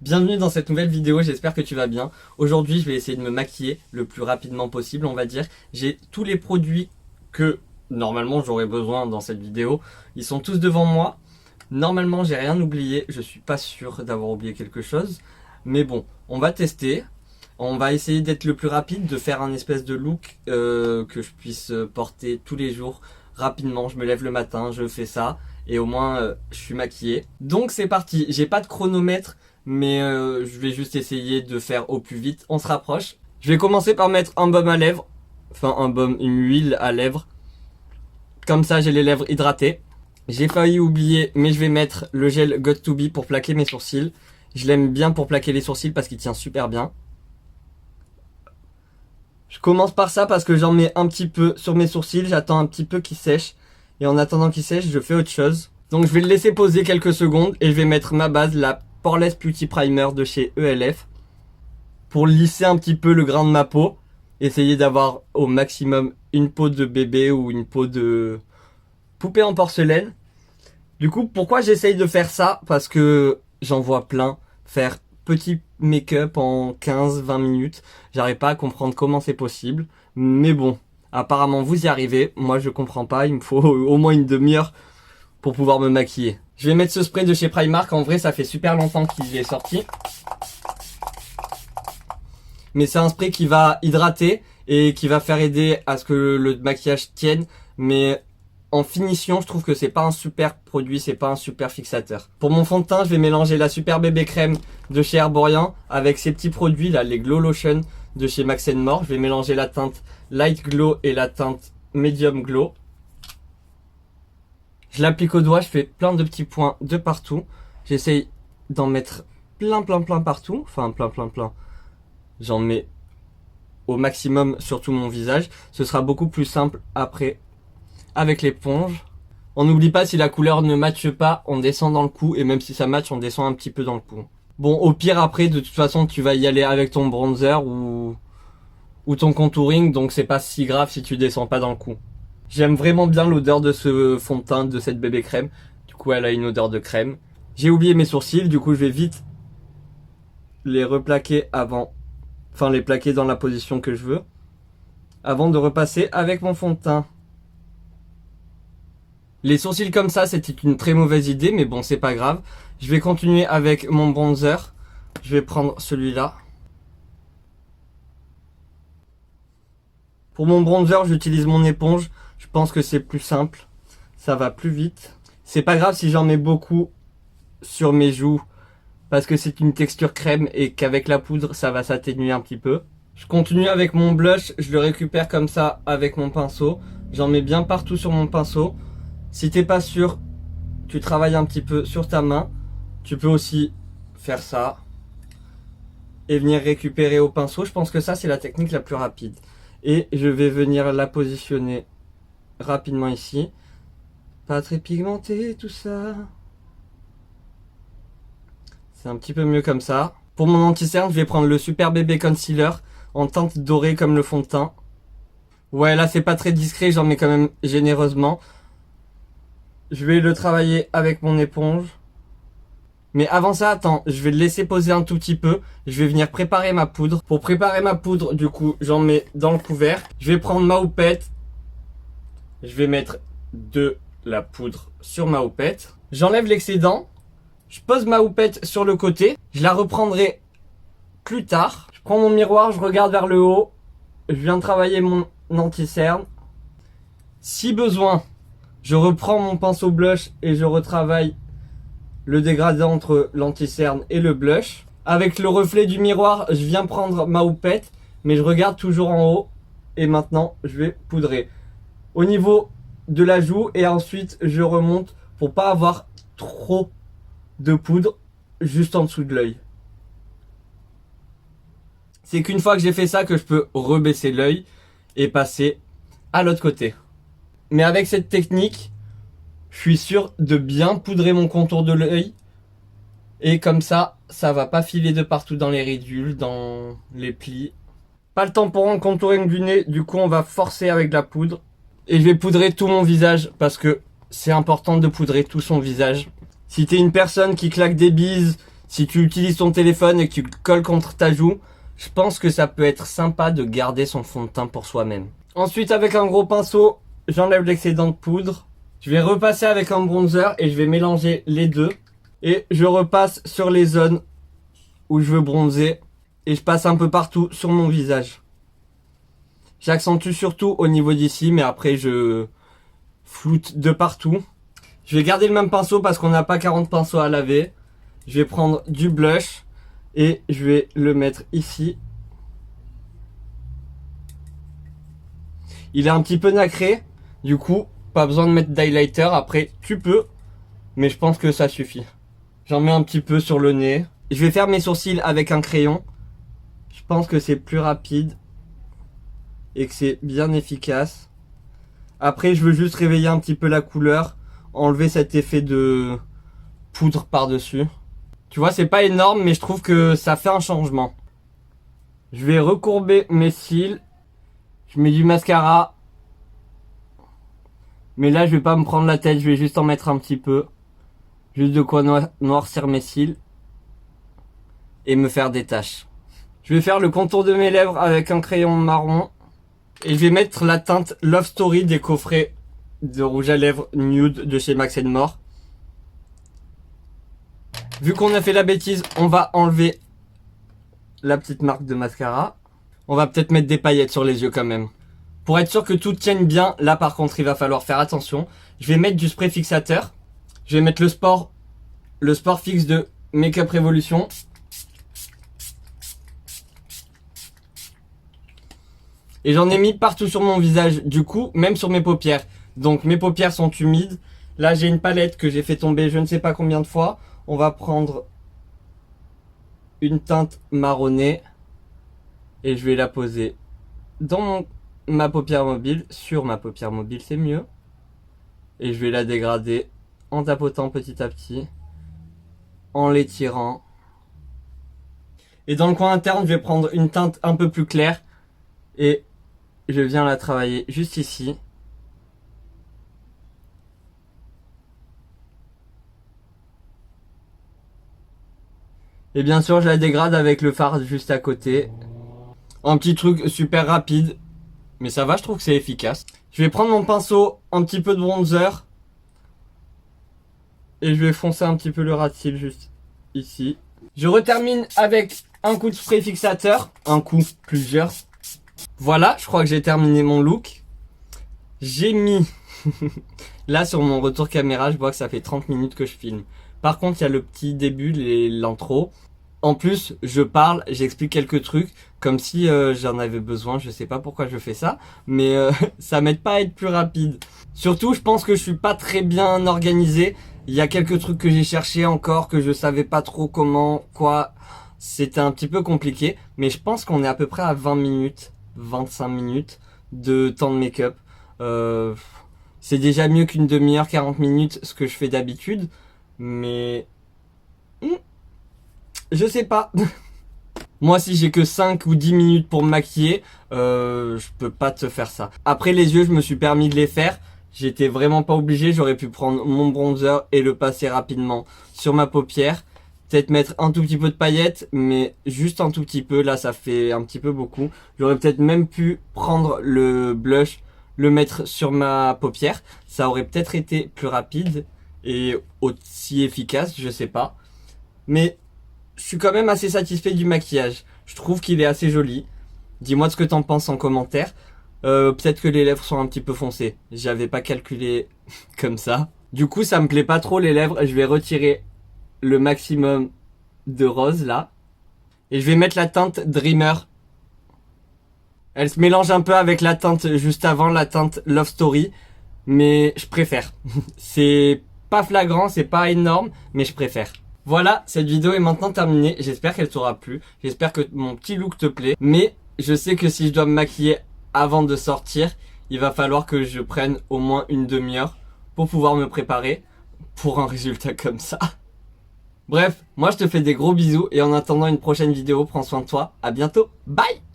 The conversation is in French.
Bienvenue dans cette nouvelle vidéo, j'espère que tu vas bien. Aujourd'hui, je vais essayer de me maquiller le plus rapidement possible, on va dire. J'ai tous les produits que normalement j'aurais besoin dans cette vidéo. Ils sont tous devant moi. Normalement, j'ai rien oublié. Je suis pas sûr d'avoir oublié quelque chose. Mais bon, on va tester. On va essayer d'être le plus rapide, de faire un espèce de look que je puisse porter tous les jours rapidement. Je me lève le matin, je fais ça et au moins je suis maquillé. Donc c'est parti, j'ai pas de chronomètre mais je vais juste essayer de faire au plus vite. On se rapproche. Je vais commencer par mettre un baume à lèvres, enfin un baume, une huile à lèvres. Comme ça j'ai les lèvres hydratées. J'ai failli oublier mais je vais mettre le gel Got2b pour plaquer mes sourcils. Je l'aime bien pour plaquer les sourcils parce qu'il tient super bien. Je commence par ça parce que j'en mets un petit peu sur mes sourcils, j'attends un petit peu qu'ils sèchent. Et en attendant qu'ils sèchent, je fais autre chose. Donc je vais le laisser poser quelques secondes et je vais mettre ma base, la Poreless Putty Primer de chez ELF. Pour lisser un petit peu le grain de ma peau. Essayer d'avoir au maximum une peau de bébé ou une peau de poupée en porcelaine. Du coup, pourquoi j'essaye de faire ça? Parce que j'en vois plein faire petit make-up en 15-20 minutes. J'arrive pas à comprendre comment c'est possible. Mais bon, apparemment vous y arrivez. Moi je comprends pas, il me faut au moins une demi-heure pour pouvoir me maquiller. Je vais mettre ce spray de chez Primark. En vrai ça fait super longtemps qu'il est sorti. Mais c'est un spray qui va hydrater et qui va faire aider à ce que le maquillage tienne. Mais en finition, je trouve que c'est pas un super produit, c'est pas un super fixateur. Pour mon fond de teint, je vais mélanger la Super Bébé Crème de chez Herborian avec ces petits produits là, les Glow Lotion de chez Max More. Je vais mélanger la teinte Light Glow et la teinte Medium Glow. Je l'applique au doigt, je fais plein de petits points de partout. J'essaye d'en mettre plein partout. Enfin plein. J'en mets au maximum sur tout mon visage. Ce sera beaucoup plus simple après avec l'éponge. On n'oublie pas, si la couleur ne matche pas, on descend dans le cou. Et même si ça matche, on descend un petit peu dans le cou. Bon, au pire après, de toute façon, tu vas y aller avec ton bronzer ou ton contouring. Donc c'est pas si grave si tu descends pas dans le cou. J'aime vraiment bien l'odeur de ce fond de teint, de cette bébé crème. Du coup, elle a une odeur de crème. J'ai oublié mes sourcils, du coup, je vais vite les replaquer avant. Enfin, les plaquer dans la position que je veux. Avant de repasser avec mon fond de teint. Les sourcils comme ça, c'était une très mauvaise idée, mais bon, c'est pas grave. Je vais continuer avec mon bronzer. Je vais prendre celui-là. Pour mon bronzer, j'utilise mon éponge. Je pense que c'est plus simple. Ça va plus vite. C'est pas grave si j'en mets beaucoup sur mes joues, parce que c'est une texture crème et qu'avec la poudre, ça va s'atténuer un petit peu. Je continue avec mon blush. Je le récupère comme ça avec mon pinceau. J'en mets bien partout sur mon pinceau. Si t'es pas sûr, tu travailles un petit peu sur ta main. Tu peux aussi faire ça et venir récupérer au pinceau. Je pense que ça c'est la technique la plus rapide. Et je vais venir la positionner rapidement ici. Pas très pigmenté tout ça. C'est un petit peu mieux comme ça. Pour mon anti-cerne, je vais prendre le Super Bébé Concealer en teinte dorée comme le fond de teint. Ouais, là c'est pas très discret, j'en mets quand même généreusement. Je vais le travailler avec mon éponge. Mais avant ça, attends, je vais le laisser poser un tout petit peu. Je vais venir préparer ma poudre. Pour préparer ma poudre, du coup, j'en mets dans le couvert. Je vais prendre ma houppette. Je vais mettre de la poudre sur ma houppette. J'enlève l'excédent. Je pose ma houppette sur le côté. Je la reprendrai plus tard. Je prends mon miroir, je regarde vers le haut. Je viens de travailler mon anti-cerne. Si besoin, je reprends mon pinceau blush et je retravaille le dégradant entre l'anti-cerne et le blush. Avec le reflet du miroir, je viens prendre ma houppette, mais je regarde toujours en haut. Et maintenant, je vais poudrer au niveau de la joue et ensuite je remonte pour pas avoir trop de poudre juste en dessous de l'œil. C'est qu'une fois que j'ai fait ça que je peux rebaisser l'œil et passer à l'autre côté. Mais avec cette technique, je suis sûr de bien poudrer mon contour de l'œil. Et comme ça, ça va pas filer de partout dans les ridules, dans les plis. Pas le temps pour un contouring du nez, du coup on va forcer avec de la poudre. Et je vais poudrer tout mon visage parce que c'est important de poudrer tout son visage. Si t'es une personne qui claque des bises, Si tu utilises ton téléphone et que tu le colles contre ta joue, je pense que ça peut être sympa de garder son fond de teint pour soi-même. Ensuite, avec un gros pinceau, j'enlève l'excédent de poudre. Je vais repasser avec un bronzer et je vais mélanger les deux. Et je repasse sur les zones où je veux bronzer. Et je passe un peu partout sur mon visage. J'accentue surtout au niveau d'ici, mais après je floute de partout. Je vais garder le même pinceau parce qu'on n'a pas 40 pinceaux à laver. Je vais prendre du blush et je vais le mettre ici. Il est un petit peu nacré, du coup, pas besoin de mettre d'highlighter. Après, tu peux, mais je pense que ça suffit. J'en mets un petit peu sur le nez. Je vais faire mes sourcils avec un crayon. Je pense que c'est plus rapide et que c'est bien efficace. Après, je veux juste réveiller un petit peu la couleur, enlever cet effet de poudre par-dessus. Tu vois, c'est pas énorme, mais je trouve que ça fait un changement. Je vais recourber mes cils. Je mets du mascara. Mais là, je vais pas me prendre la tête, je vais juste en mettre un petit peu. Juste de quoi noircir mes cils. Et me faire des taches. Je vais faire le contour de mes lèvres avec un crayon marron. Et je vais mettre la teinte Love Story des coffrets de rouge à lèvres nude de chez Max More. Vu qu'on a fait la bêtise, on va enlever la petite marque de mascara. On va peut-être mettre des paillettes sur les yeux quand même. Pour être sûr que tout tienne bien, là par contre il va falloir faire attention. Je vais mettre du spray fixateur. Je vais mettre le sport fix de Makeup Revolution. Et j'en ai mis partout sur mon visage, du coup, même sur mes paupières. Donc mes paupières sont humides. Là j'ai une palette que j'ai fait tomber je ne sais pas combien de fois. On va prendre une teinte marronnée. Et je vais la poser dans ma paupière mobile. Sur ma paupière mobile, c'est mieux. Et je vais la dégrader en tapotant petit à petit. En l'étirant. Et dans le coin interne, je vais prendre une teinte un peu plus claire. Et je viens la travailler juste ici. Et bien sûr, je la dégrade avec le fard juste à côté. Un petit truc super rapide. Mais ça va, je trouve que c'est efficace. Je vais prendre mon pinceau, un petit peu de bronzer. Et je vais foncer un petit peu le ras de cils juste ici. Je retermine avec un coup de spray fixateur. Un coup, plusieurs. Voilà, je crois que j'ai terminé mon look. J'ai mis... Là, sur mon retour caméra, je vois que ça fait 30 minutes que je filme. Par contre, il y a le petit début, l'intro. En plus, je parle, j'explique quelques trucs, comme si j'en avais besoin. Je sais pas pourquoi je fais ça, mais ça m'aide pas à être plus rapide. Surtout, je pense que je suis pas très bien organisé. Il y a quelques trucs que j'ai cherché encore, que je savais pas trop comment, quoi. C'était un petit peu compliqué, mais je pense qu'on est à peu près à 20 minutes, 25 minutes de temps de make-up. C'est déjà mieux qu'une demi-heure, 40 minutes, ce que je fais d'habitude, mais... Je sais pas. Moi, si j'ai que 5 ou 10 minutes pour me maquiller, je peux pas te faire ça. Après, les yeux, je me suis permis de les faire. J'étais vraiment pas obligé. J'aurais pu prendre mon bronzer et le passer rapidement sur ma paupière. Peut-être mettre un tout petit peu de paillettes, mais juste un tout petit peu. Là, ça fait un petit peu beaucoup. J'aurais peut-être même pu prendre le blush, le mettre sur ma paupière. Ça aurait peut-être été plus rapide et aussi efficace, je sais pas. Mais je suis quand même assez satisfait du maquillage. Je trouve qu'il est assez joli. Dis-moi ce que t'en penses en commentaire. Peut-être que les lèvres sont un petit peu foncées. J'avais pas calculé comme ça. Du coup, ça me plaît pas trop les lèvres. Je vais retirer le maximum de rose là. Et je vais mettre la teinte Dreamer. Elle se mélange un peu avec la teinte juste avant, la teinte Love Story. Mais je préfère. C'est pas flagrant, c'est pas énorme, mais je préfère. Voilà, cette vidéo est maintenant terminée. J'espère qu'elle t'aura plu. J'espère que mon petit look te plaît. Mais je sais que si je dois me maquiller avant de sortir, il va falloir que je prenne au moins une demi-heure pour pouvoir me préparer pour un résultat comme ça. Bref, moi je te fais des gros bisous et en attendant une prochaine vidéo, prends soin de toi. À bientôt. Bye!